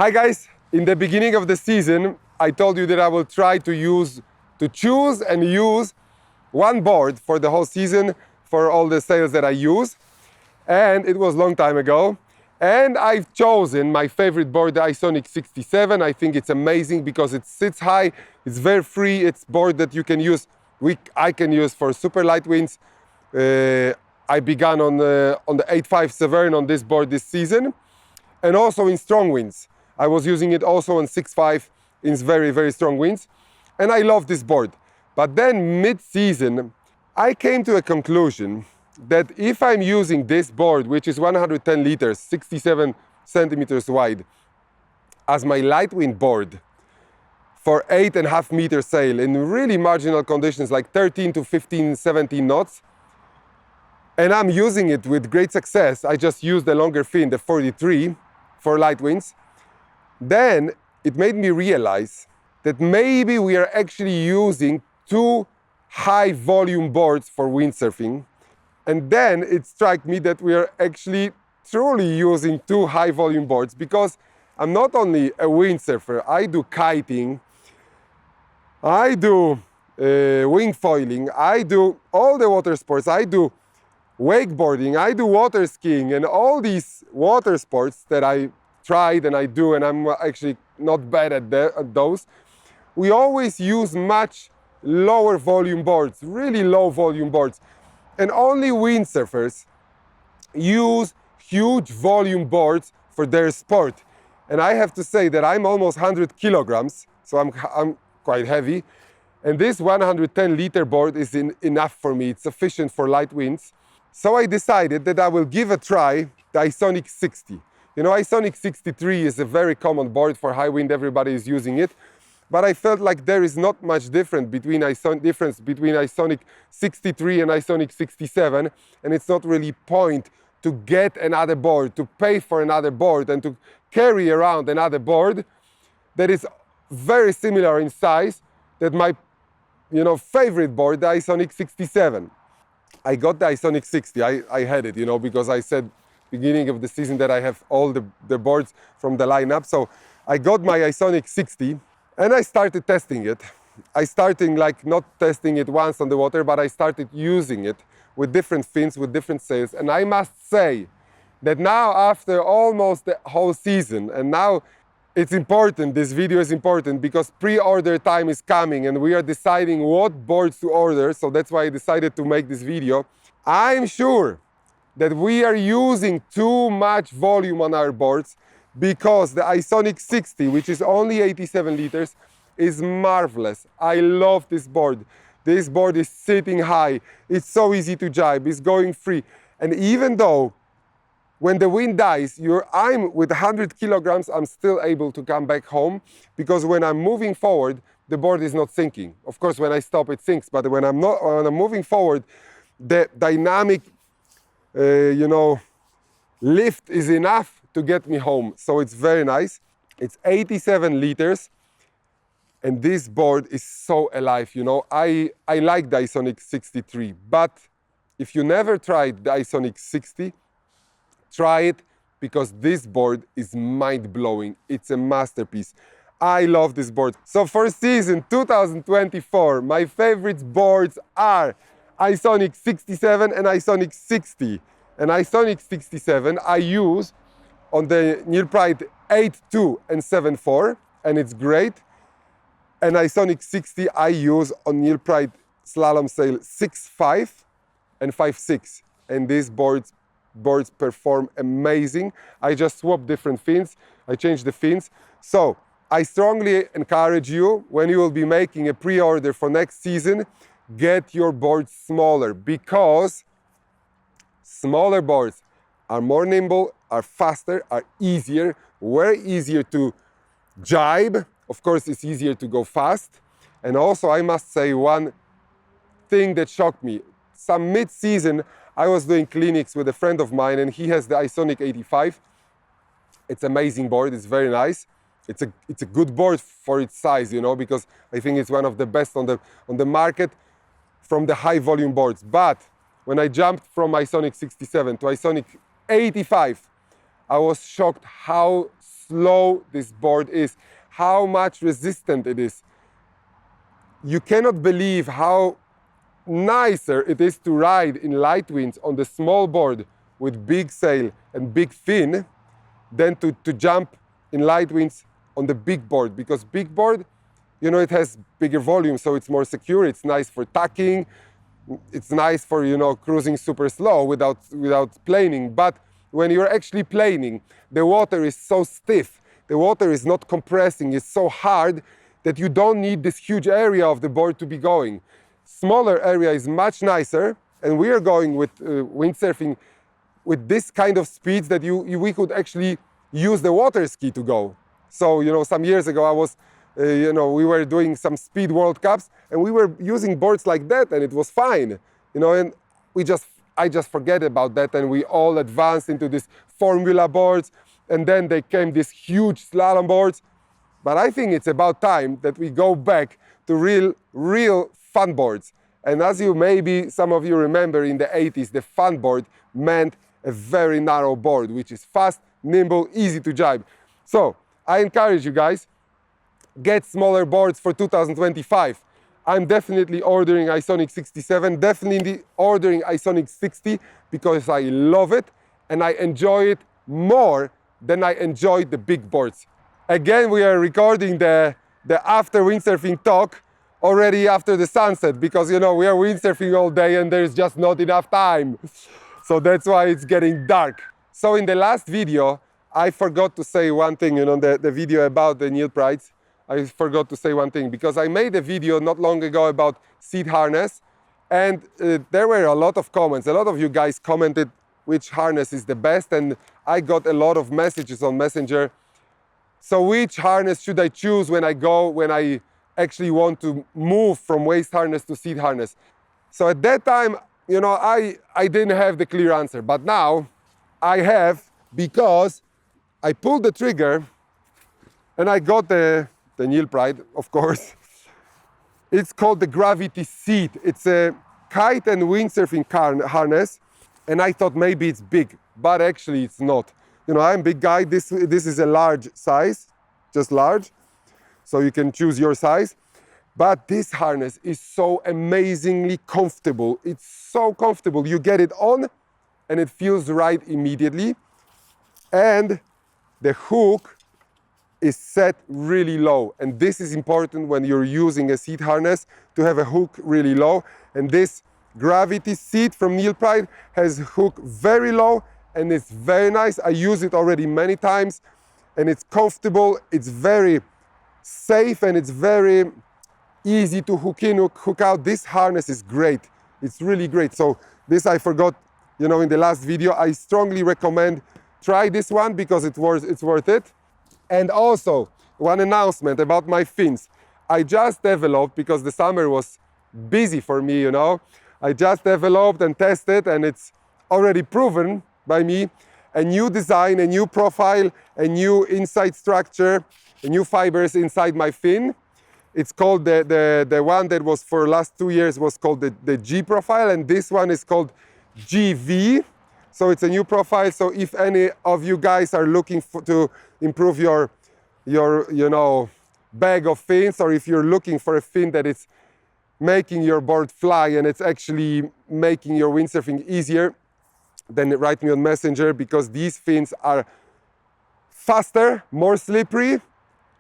Hi guys, in the beginning of the season, I told you that I will try to choose and use one board for the whole season for all the sails that I use. And it was a long time ago. And I've chosen my favorite board, the ISonic 67. I think it's amazing because it sits high, it's very free, it's a board that you can use, I can use for super light winds. I began on the 8.5 Severn on this board this season, and also in strong winds. I was using it also on 6.5 in very, very strong winds, and I love this board. But then mid-season, I came to a conclusion that if I'm using this board, which is 110 liters, 67 centimeters wide, as my light wind board for 8.5 meter sail in really marginal conditions like 13 to 15, 17 knots, and I'm using it with great success, I just used the longer fin, the 43, for light winds, then it made me realize that maybe we are actually using two high volume boards for windsurfing. And then it struck me that we are actually truly using two high volume boards, because I'm not only a windsurfer, I do kiting, I do wing foiling, I do all the water sports, I do wakeboarding, I do water skiing, and all these water sports that I tried and I do, and I'm actually not bad at those. We always use much lower volume boards, really low volume boards. And only windsurfers use huge volume boards for their sport. And I have to say that I'm almost 100 kilograms, so I'm quite heavy. And this 110 liter board is enough for me, it's sufficient for light winds. So I decided that I will give a try the ISonic 60. You know, ISonic 63 is a very common board for high wind, everybody is using it. But I felt like there is not much difference between ISonic 63 and ISonic 67, and it's not really point to get another board, to pay for another board, and to carry around another board that is very similar in size that my favorite board, the ISonic 67. I got the ISonic 60, I had it, because I said beginning of the season that I have all the boards from the lineup. So I got my ISonic 60 and I started testing it. I started not testing it once on the water, but I started using it with different fins, with different sails. And I must say that now, after almost the whole season, and now it's important, this video is important because pre-order time is coming and we are deciding what boards to order. So that's why I decided to make this video. I'm sure that we are using too much volume on our boards, because the ISonic 60, which is only 87 liters, is marvelous. I love this board. This board is sitting high. It's so easy to jibe. It's going free. And even though when the wind dies, I'm with 100 kilograms, I'm still able to come back home, because when I'm moving forward, the board is not sinking. Of course, when I stop, it sinks. But when I'm moving forward, the dynamic lift is enough to get me home. So it's very nice. It's 87 liters. And this board is so alive, I like the ISonic 63. But if you never tried the ISonic 60, try it, because this board is mind-blowing. It's a masterpiece. I love this board. So for season 2024, my favorite boards are ISonic 67 and ISonic 60. And ISonic 67 I use on the Neil Pride 8.2 and 7.4, and it's great. And ISonic 60 I use on Neil Pride slalom sail 6.5 and 5.6. And these boards perform amazing. I just swap different fins. I change the fins. So I strongly encourage you, when you will be making a pre-order for next season, get your boards smaller, because smaller boards are more nimble, are faster, are easier, way easier to jibe. Of course, it's easier to go fast. And also, I must say one thing that shocked me. Some mid-season, I was doing clinics with a friend of mine, and he has the ISonic 85. It's an amazing board. It's very nice. It's a good board for its size, because I think it's one of the best on the market from the high volume boards. But when I jumped from ISonic 67 to ISonic 85, I was shocked how slow this board is, how much resistant it is. You cannot believe how nicer it is to ride in light winds on the small board with big sail and big fin than to jump in light winds on the big board, because big board, you know, it has bigger volume, so it's more secure, it's nice for tacking, it's nice for, you know, cruising super slow without planing. But when you're actually planing, the water is so stiff, the water is not compressing, it's so hard that you don't need this huge area of the board to be going. Smaller area is much nicer, and we are going with windsurfing with this kind of speeds that we could actually use the water ski to go. So, you know, some years ago I was, we were doing some speed World Cups and we were using boards like that and it was fine, you know, and I just forget about that and we all advanced into these formula boards and then they came these huge slalom boards. But I think it's about time that we go back to real fun boards. And as maybe some of you remember, in the 80s, the fun board meant a very narrow board, which is fast, nimble, easy to jibe. So I encourage you guys, get smaller boards for 2025. I'm definitely ordering ISonic 67, definitely ordering ISonic 60 because I love it and I enjoy it more than I enjoyed the big boards. Again, we are recording the after windsurfing talk already after the sunset because, you know, we are windsurfing all day and there's just not enough time. So that's why it's getting dark. So in the last video, I forgot to say one thing, you know, the video about the Neil Prides. I forgot to say one thing because I made a video not long ago about seat harness and there were a lot of comments. A lot of you guys commented which harness is the best and I got a lot of messages on Messenger. So which harness should I choose when I actually want to move from waist harness to seat harness? So at that time, you know, I didn't have the clear answer, but now I have, because I pulled the trigger and I got the Neil Pride, of course. It's called the Gravity Seat. It's a kite and windsurfing harness and I thought maybe it's big, but actually it's not. You know, I'm a big guy. This is a large size, just large. So you can choose your size. But this harness is so amazingly comfortable. It's so comfortable. You get it on and it feels right immediately. And the hook is set really low. And this is important when you're using a seat harness, to have a hook really low. And this Gravity Seat from Neil Pride has hook very low and it's very nice. I use it already many times and it's comfortable. It's very safe and it's very easy to hook in, hook out. This harness is great. It's really great. So this I forgot, you know, in the last video. I strongly recommend try this one because it's worth it. And also one announcement about my fins. I just developed, because the summer was busy for me, you know, I just developed and tested and it's already proven by me, a new design, a new profile, a new inside structure, a new fibers inside my fin. It's called the one that was for last 2 years was called the G profile, and this one is called GV. So it's a new profile. So if any of you guys are looking to improve your you know, bag of fins, or if you're looking for a fin that is making your board fly and it's actually making your windsurfing easier, then write me on Messenger, because these fins are faster, more slippery,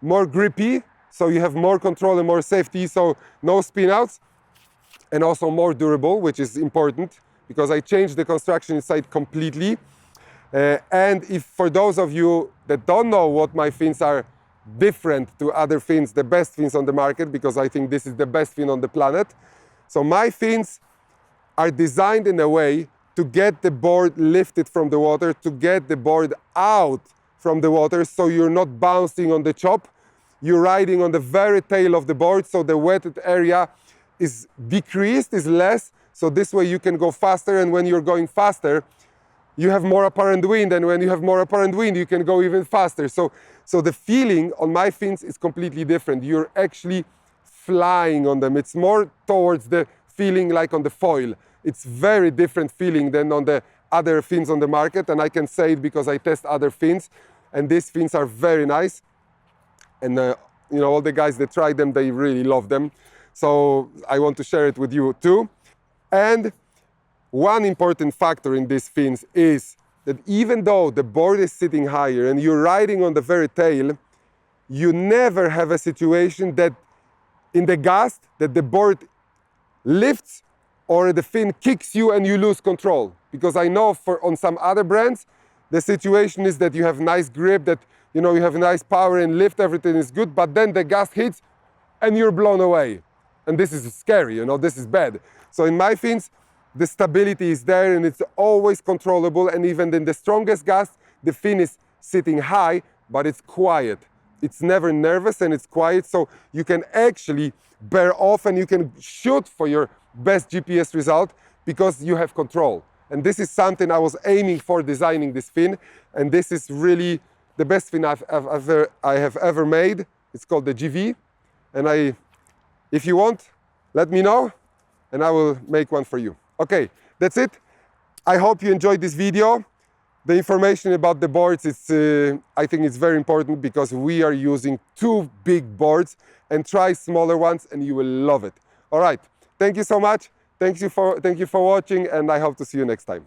more grippy, so you have more control and more safety, so no spin outs, and also more durable, which is important because I changed the construction inside completely. And if for those of you that don't know what my fins are different to other fins, the best fins on the market, because I think this is the best fin on the planet. So my fins are designed in a way to get the board lifted from the water, to get the board out from the water, so you're not bouncing on the chop. You're riding on the very tail of the board, so the wetted area is decreased, is less, so this way you can go faster, and when you're going faster, you have more apparent wind, and when you have more apparent wind, you can go even faster. So the feeling on my fins is completely different. You're actually flying on them. It's more towards the feeling like on the foil. It's very different feeling than on the other fins on the market, and I can say it because I test other fins. and these fins are very nice. And you know, all the guys that try them, they really love them. So I want to share it with you too. And one important factor in these fins is that even though the board is sitting higher and you're riding on the very tail, you never have a situation that in the gust that the board lifts or the fin kicks you and you lose control. Because I know on some other brands, the situation is that you have nice grip, that you know you have nice power and lift, everything is good, but then the gust hits and you're blown away. And this is scary, you know, this is bad. So in my fins, the stability is there and it's always controllable, and even in the strongest gust, the fin is sitting high, but it's quiet. It's never nervous and it's quiet, so you can actually bear off and you can shoot for your best GPS result because you have control. And this is something I was aiming for designing this fin, and this is really the best fin I have ever made. It's called the GV, and if you want, let me know and I will make one for you. Okay, that's it. I hope you enjoyed this video. The information about the boards is, I think it's very important because we are using 2 big boards, and try smaller ones and you will love it. All right, thank you so much. Thank you for watching, and I hope to see you next time.